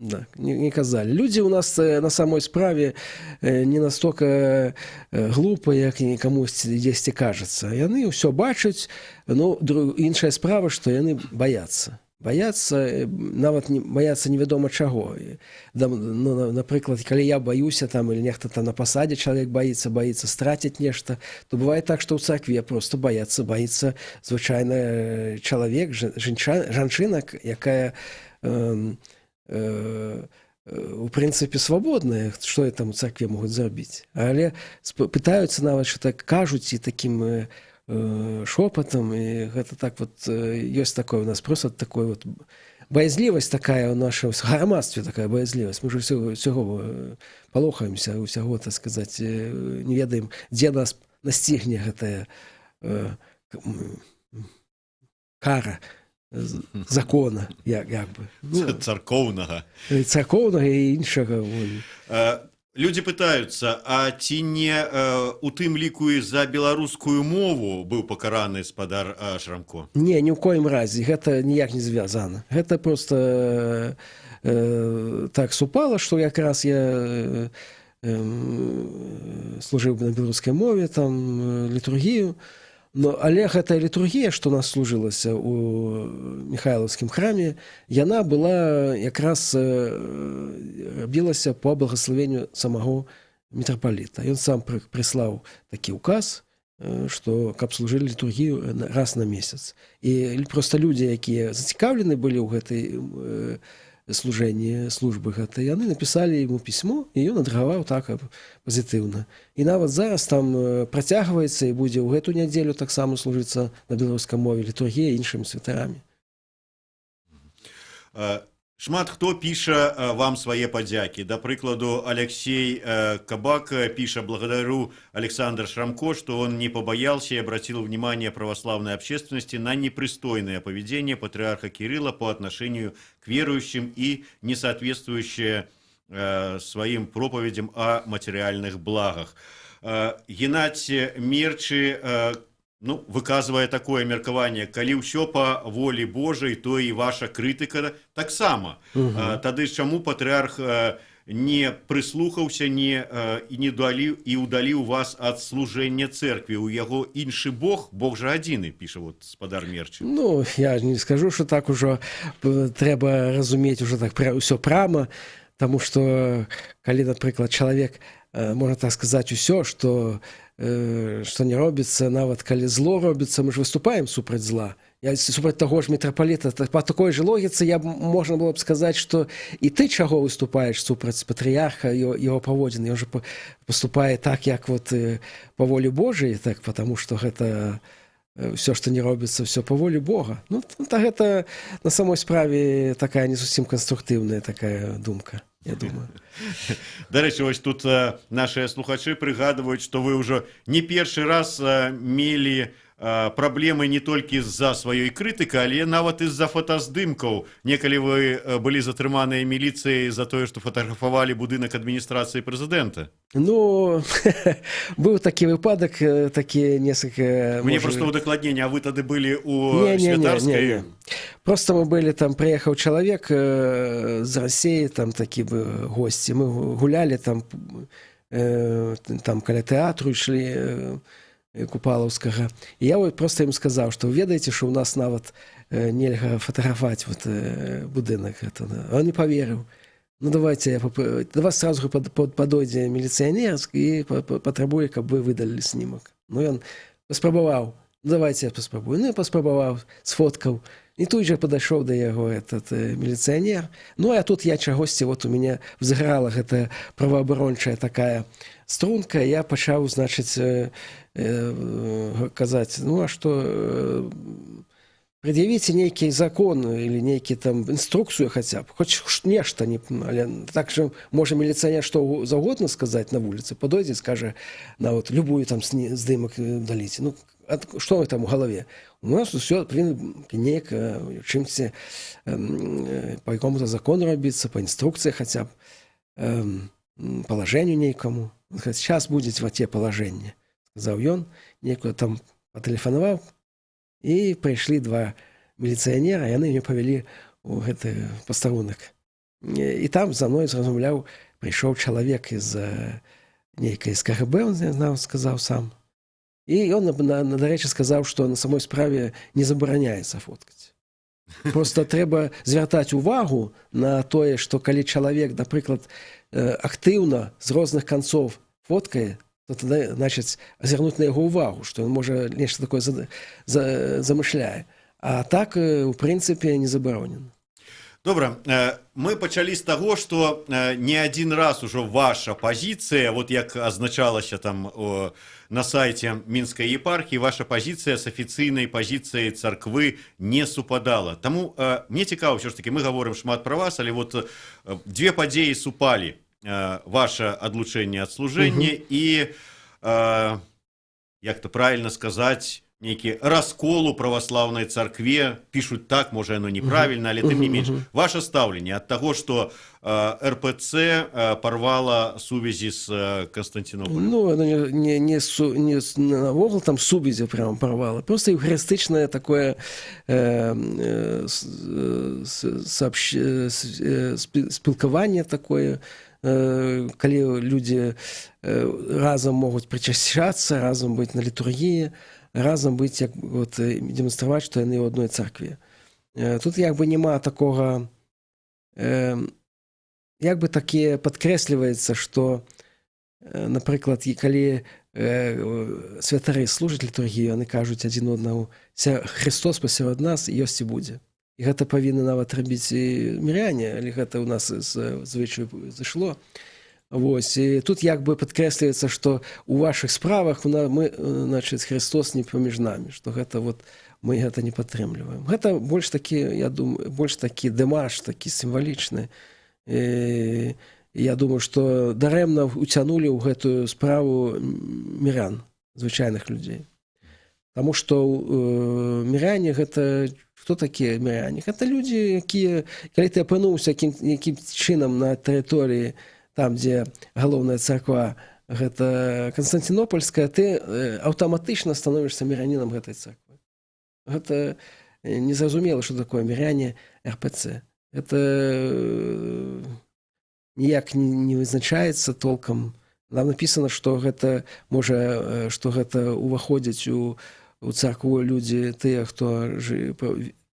Да, не казалі. Людзі ў нас на самой справе не настолько глупыя, як камусьці дзесьці кажацца. Яны ўсё бачаць, ну, іншая справа, што яны баяцца. Нават баяцца невядома чаго. Напрыклад, калі я баюся там, или нехта там на пасадзе чалавек баіцца страціць нешта, то бывае так, што ў царкве просто баіцца звычайна чалавек, жанчына, якая у прынцыпе свабодныя, што там у царкве могуць зрабіць, але пытаюцца нават, што так кажуць і такім шопатам, і гэта так вот ёсць такое у нас просто такое вот баязлівасць такая ў нашым грамадстве, такая баязлівасць. Мы ж усяго палохаемся, усяго, так сказаць, не ведаем, дзе нас насцігне гэтая кара закона, як бы. Ну, царкоўнага. Царкоўнага і іншага. Людзі пытаюцца, а ці не у тым ліку і за беларускую мову быў пакараны спадар Шрамко? Не, ні ў коім разе, гэта ніяк не звязана. Гэта проста так супала, што якраз я служыў на беларускай мове, там літургію. Але гэтая літургія, што у нас служылася ў Міхайлаўскім храме, яна была якраз рабілася па благаславенню самого мітрапаліта. Ён сам прыслаў такі ўказ, што каб служылі літургію раз на месяц. І проста людзі, якія зацікаўлены былі ў гэтай служэнні службы гэтай, яны напісалі яму пісьмо, і ён адрэагаваў так пазітыўна. І нават зараз там працягваецца і будзе ў гэту нядзелю таксама служыцца на беларускай мове літургія іншымі святарамі. Шмат хто піша вам свае падзякі. Да прыкладу, Алексей Кабак піша: «Благодарю Александр Шрамко, что он не побоялся и обратил внимание православной общественности на непристойное поведение патриарха Кирилла по отношению к верующим и не соответствующее своим проповедям о материальных благах». Геннадий Мерчи выказвае такое меркаванне: калі ўсё па волі Божай, то і ваша крытыка таксама. Тады ж чаму патрыарх не прыслухаўся і удаліў вас ад служэння цэркві? У яго іншы Бог, Бог жа адзіны, піша вот спадар Мерчы. Ну, я не скажу, што так ужо трэба разумець ужо так ўсё прама, таму што калі, напрыклад, чалавек, можна так сказаць, усё, што не робіцца, нават калі зло робіцца, мы ж выступаем супраць зла. Я супраць таго ж мітрапаліта, па такой же логіцы можна было б сказаць, што і ты чаго выступаеш супраць патрыярха, яго паводзін, ён жа паступае так, як вот па волі Божай, так, потому што гэта ўсё, што не робіцца, ўсё па волі Бога. Ну, гэта на самой справе такая не зусім канструктыўная такая думка, я думаю. Дарэчы, вось тут нашыя слухачы прыгадваюць, што вы ўжо не першы раз мелі праблемы не толькі з-за сваёй крытыкі, але нават і з-за фотаздымкаў. Некалі вы былі затрыманыя міліцыяй за тое, што фатаграфавалі будынак адміністрацыі прэзідэнта. Ну, быў такі выпадак, такі несколько... Мне просто удакладненне, а вы тады былі ў Святарскай? Просто мы былі там, прыехаў чалавек з Расіі, там такі госці. Мы гулялі там каля тэатру, ішлі Купалаўскага. І я просто ім сказаў, што вы ведаеце, што ў нас нават нельга фатаграфаваць будынак. Он не поверыў. Ну, давайте, до вас сразу падойдзе міліцыянер і патрабуе, каб вы выдалілі снімак. Ну, ён паспрабаваў. Давайте я паспрабую. Ну, я паспрабаваў, сфоткаў. І тут же падышоў да яго этот міліцыянер. Ну, а тут я чагосьці, вот у мяне взыграла гэта праваабарончая такая струнка. Я пачаў, значыць, казаць, ну, а што... Предъявите нейкі закон или нейкі там інструкцыю хаця б, хоць нешта, але так же можа міліцыянер што заўгодна сказаць на вуліцы, падойдзе, скажа, на вот любую там здымак даліце. Ну, што вы там у галаве? У нас усё неяк чымсьці па якому-то закону рабіцца, па інструкцыі хаця б, палажэнню нейкаму. Сейчас будзе те палажэнне, сказаў ён, нейкую там патэлефанаваў, і прыйшлі два міліцыянера, яны мяне павялі ў гэты пастарунак. І там за мной зразумляў, прыйшоў чалавек з нейкай КГБ, он сказаў сам. І ён, дарэчы, сказаў, што на самой справе не забараняецца фоткаць. Просто трэба звяртаць увагу на тое, што калі чалавек, напрыклад, актыўна з розных канцоў фоткае, то тогда, значит, азірнуць на яго ўвагу, што ён можа нешта такое замышляе. А так, у прынцыпе, не забаронена. Добра, мы пачалі з таго, што не адзін раз ужо ваша пазіцыя, вот як азначалася там на сайце Мінскай епархіі, ваша пазіцыя з афіцыйнай пазіцыяй царквы не супадала. Таму мне цікава, ўсё ж такі, мы гаворым шмат пра вас, але вот дзве падзеі супалі. Ваше адлучэнне ад служэння і, як то правильно сказаць, нейкі раскол у праваслаўнай царкве, пішуць так, можа, яно неправільна, але тым не менш. Ваше стаўленне ад таго, што РПЦ парвала сувязі з Константинополем? Ну, оно не навогул там сувязі прямо порвало. Просто евхаристичное такое спілкаванне такое, калі людзі разам могуць причащацца, разам быць на літургіі, разам быць, як вот, демонстраваць, што яны ў адной царкве. Тут як бы няма такога, як бы такі падкрэсліваецца, што, напрыклад, калі святары служаць літургію, яны кажуць адзін однаму: Христос пасярод нас ёсць і будзе. І гэта павінны нават рабіць і міряне, але гэта ў нас звычаю зайшло. Вось. І тут як бы падкрэсліваецца, што ў вашых справах мы, значыць, Христос не паміж намі, што гэта вот мы гэта не падтрымліваем. Гэта больш такі, я думаю, больш такі дэмарш, такі сімвалічны. І я думаю, што дарэмна уцянулі ў гэтую справу мірян, звычайных людзей. Таму што міряне гэта... Хто такія міряне? Гэта людзі, якія, калі ты апынуўся якім чынам на тэрыторыі, там, дзе галоўная царква, гэта Константинопольская, ты аўтаматычна становішся мірянінам гэтай царквы. Гэта незразумела, што такое міряне РПЦ. Гэта ніяк не вызначаецца толкам. Нам напісана, што гэта можа, што гэта уваходзяць у царкву людзі, тыя, хто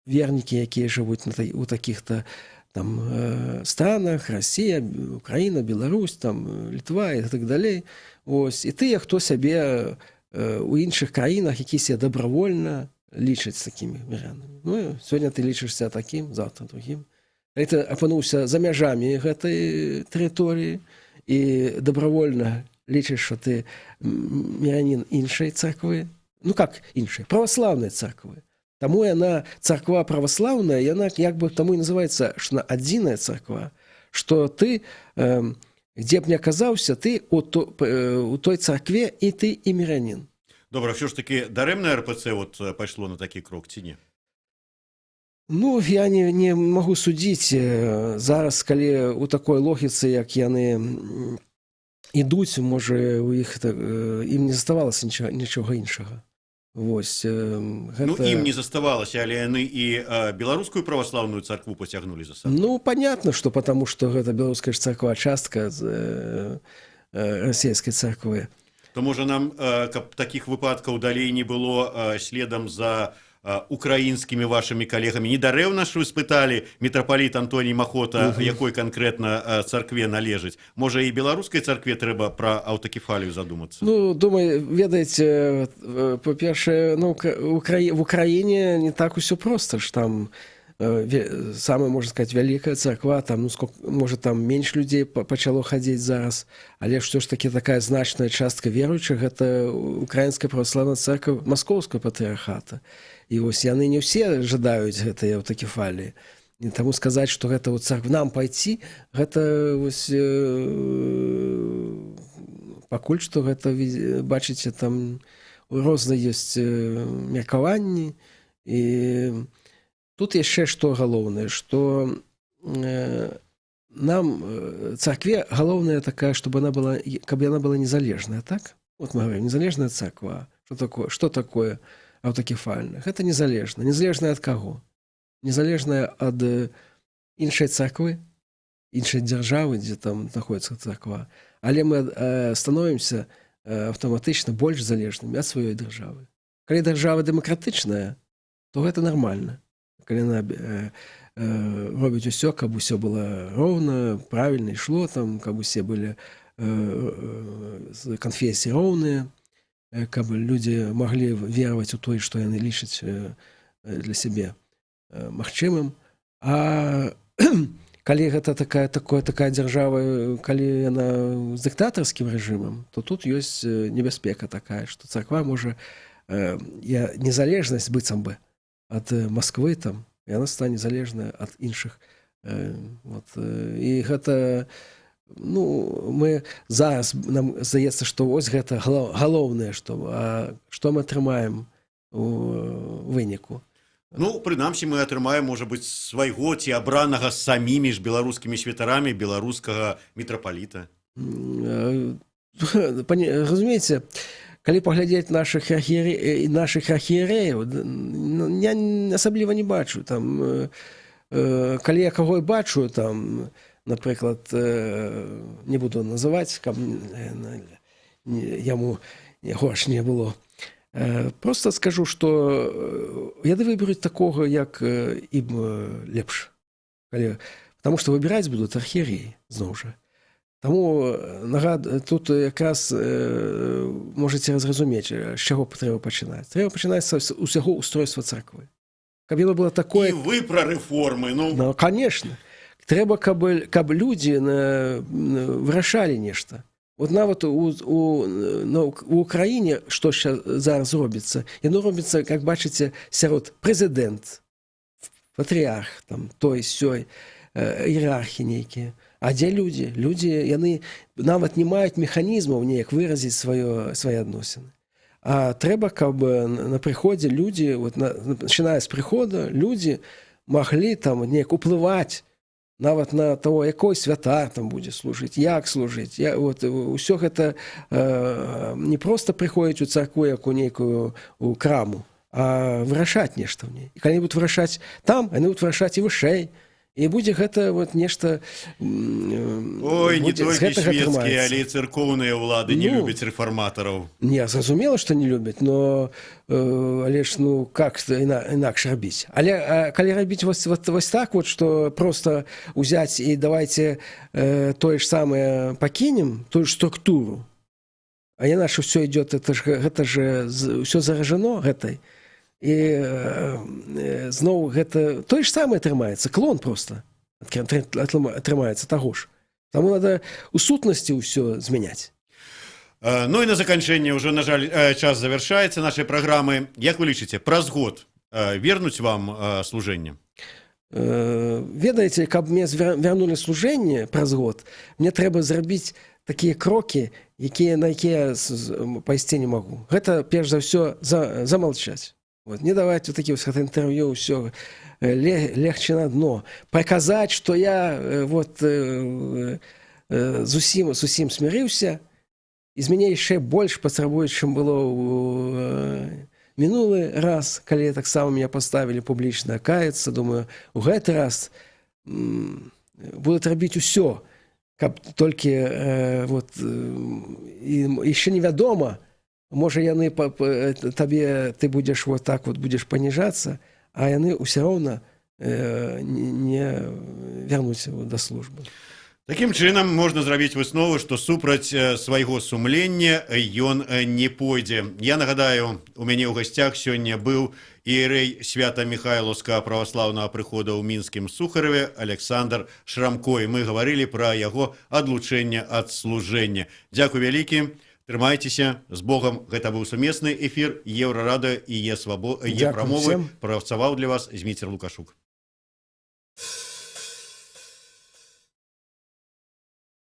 вернікі, якія жывуць у такіх-то там странах, Расія, Украіна, Беларусь, там Літва і так далей. Ось. І тыя, хто сябе у іншых краінах, які себе добровольна лічаць такімі мірянамі. Ну, сёння ты лічышся такім, завтра другім. Ты апынуўся за мяжамі гэтай тэрыторыі і добровольна лічыш, што ты мірянін іншай царквы. Ну, как іншай? Праваслаўнай царквы. Таму яна, царква праваслаўная, яна як бы таму і называецца, што она адзіная царква, што ты, дзе б не аказаўся, ты у той царкве і ты і мірянін. Добра, ўсё ж такі дарэмна РПЦ вот пайшло на такі крок, ці не? Ну, я не магу судзіць. Зараз, калі у такой логіцы, як яны ідуць, можа, ім не заставалася нічога іншага. Вось, гэта... Ну, ім не заставалася, але яны і беларускую праваслаўную царкву пацягнулі за сабой. Ну, понятно, что потому что гэта беларуская царква частка расійскай царквы. То можа нам, каб такіх выпадкаў далей не было следам за украінскімі вашымі калегамі. Недарэўна ж вы спыталі мітрапаліт Антоній Махота, якой канкрэтна царкве належыць. Можа, і беларускай царкве трэба пра аўтакефалію задумацца? Ну, думаю, ведаеце, па-першае, ну, в Украіне не так усё проста ж там самая, можна сказаць, вялікая царква, там, ну, сколько, можа, там менш людзей пачало хадзіць зараз, але што ж такі такая значная частка веруючых, гэта украінская праваслаўная царква Маскоўскага патрыархата. І вось яны не ўсе жадаюць гэтай аўтакефаліі. І таму сказаць, што гэта вот царква нам пайці, гэта вось пакуль што гэта, бачыце, там розныя ёсць меркаванні. І тут яшчэ што галоўнае, што нам, царкве, галоўнае такая, каб яна была незалежная, так? Вот мы говорим, незалежная царква. Што такое аўтакефальная? Гэта незалежная. Незалежная ад каго? Незалежная ад іншай царквы, іншай дзяржавы, дзе там знаходзіцца царква. Але мы становімся аўтаматычна больш залежнымі ад сваёй дзяржавы. Калі дзяржава дэмакратычная, то гэта нармальна. Калі яна робіць усё, каб усё было роўна, правільна ішло, там, каб усе былі з канфесіі роўныя, каб людзі маглі вераваць у тое, што яны лічаць для сябе магчымым. А калі гэта такая дзяржава, калі яна з дыктатарскім рэжымам, то тут ёсць небяспека такая, што царква можа незалежнасць быццам бы ад Масквы, там яна стане залежная ад іншых. І гэта, мы зараз, нам здаецца, што вось гэта галоўнае, што мы атрымаем у выніку. Прынамсі, мы атрымаем, можа быць, свайго ці абранага самімі ж беларускімі святарамі беларускага мітрапаліта. Разумееце, калі паглядзець нашых архієреяў, я асабліва не бачу. Калі я каго бачу, напрыклад, не буду называць, каб яму горш не было, просто скажу, што яны выберуць такога, як ім лепш. Потому што выбіраць будуць архіереі, зноў жа. Таму тут якраз можаце зразумець, з чаго трэба пачынаць. Трэба пачынаць з усяго устройства царквы. Каб яно было такое... І вы пра рэформы, конечно. Трэба, каб людзі вырашалі нешта. От нават у Украіне, што зараз робіцца, яно робіцца, як бачыце, сярод прэзідэнт, патрыярх, той, сёй, іерархі нейкія. А дзе людзі? Людзі, яны нават не маюць механізмаў неяк выразіць свае адносіны. А трэба, каб на прыходзе людзі, пачынае з прыхода, людзі маглі неяк уплываць нават на того, якой святар там будзе служыць, як служыць. Усё гэта не проста прыходзіць у царкву, як у нейкую краму, а вырашаць нешта ў ней. І калі будуць вырашаць там, яны будуць вырашаць і вышэй. І будзе гэта нешта... Ой, не толькі свецкія, але і царкоўныя ўлады не любяць рэфарматараў. Не, зразумела, што не любяць, але ж, как інакш рабіць? Але калі рабіць вось так, што проста ўзяць і давайце тое ж самае пакінем, тую ж структуру, а яна ж ўсё ідзе, гэта ж ўсё заражано гэтай, і зноў гэта тое ж самае атрымаецца, клон проста атрымаецца таго ж. Таму надо у сутнасці ўсё змяняць. Ну і на заканчэнне, ўжо, на жаль, час завяршаецца нашай праграмы. Як вы лічыце, праз год вернуць вам служэнне? Ведаеце, каб мне вярнулі служэнне праз год, мне трэба зрабіць такія крокі, на якія пайсці не магу. Гэта, перш за ўсё, замалчаць. Не даваць такі інтэрв'ю, ўсё легче на дно. Паказаць, што я зусім смірыўся, і з мяне яшчэ больш патрабуюць, чым было ў мінулы раз, калі таксама мяне паставілі публічна каяцца. Думаю, у гэты раз будуць рабіць усё, каб толькі яшчэ невядома, можа, яны ты будзеш будзеш паніжацца, а яны ўсё роўна не вярнуць да службы. Такім чынам можна зрабіць выснову, што супраць свайго сумлення ён не пойдзе. Я нагадаю, у мяне ў гасцях сёння быў іерэй Свята-Міхайлаўскага праваслаўнага прыхода ў мінскім Сухареве Александр Шрамко, і мы гаварылі пра яго адлучэнне ад служэння. Дзякуй вялікі. Трымайцеся, з Богам. Гэта быў сумесны эфір Еўрарадыё і Е-прамовы. Працаваў для вас Зміцер Лукашук.